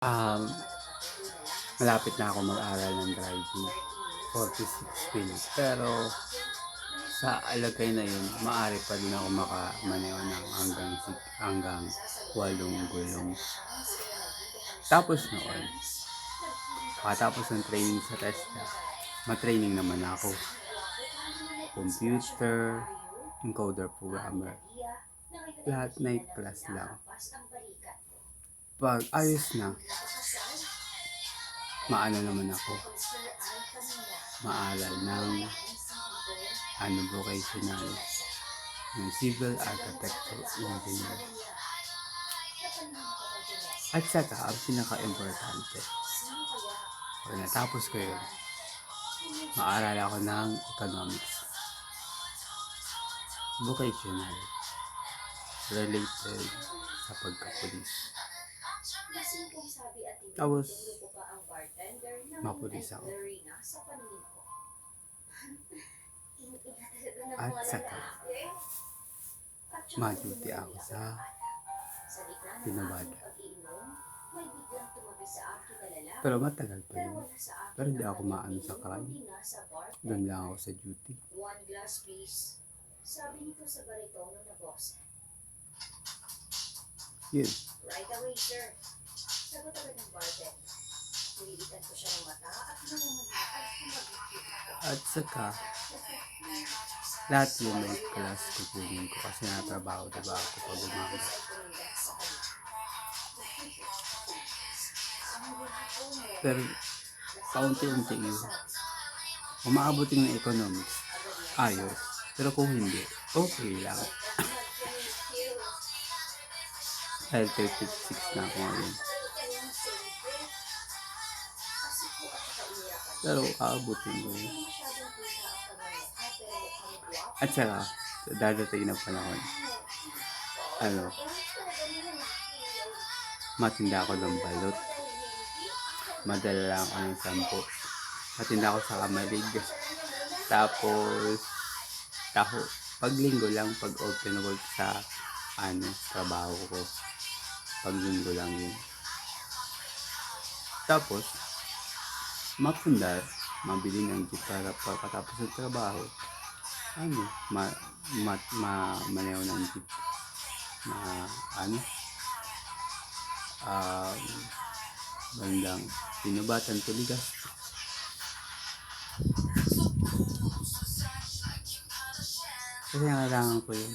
Um, Malapit na ako mag-aral ng driving, 46 minutes. Pero sa alagay na yun, maaari pa din ako makamaneho ng hanggang 8 gulong. Tapos noon, pagkatapos ng training sa TESDA, matraining naman ako. Computer, encoder programmer. Lahat night class lang. Pag ayos na, maano naman ako, maaral ng vocational, yung civil architecture engineer. At saka, ang pinaka-importante, pag natapos ko yun, maaral ako ng economics, vocational, related sa pagkapulis. Tapos, mapulis ako. At saka, ma-duty ako sa Pinabada. Pero matagal pa yun. Pero hindi ako maano sa crime. Doon lang ako sa duty. Yun. Right away, sir. Sagot agad ng bartender. Nililitan ko siya ng mata at nananagay At saka, lahat yung may class kukunin ko kasi natrabaho diba ako pag umaga. Pero paunti-unti yun. Umaabutin ng economics, ayos. Pero kung hindi, okay lang. Dahil 36 na ako ngayon. Pero aabutin ko yun. At saka, dadating na panahon, matinda ako ng balot. Madala lang ako ng 10. Matinda ako sa Kamalig. Tapos, taho. Pag linggo lang, pag open work sa trabaho ko. Pag linggo lang yun. Tapos, mapundar, mabili ng gitara pagkatapos ng trabaho. Maneho ng jeep. Bandang Pinabatan to Ligas. Kasi kailangan ko yun.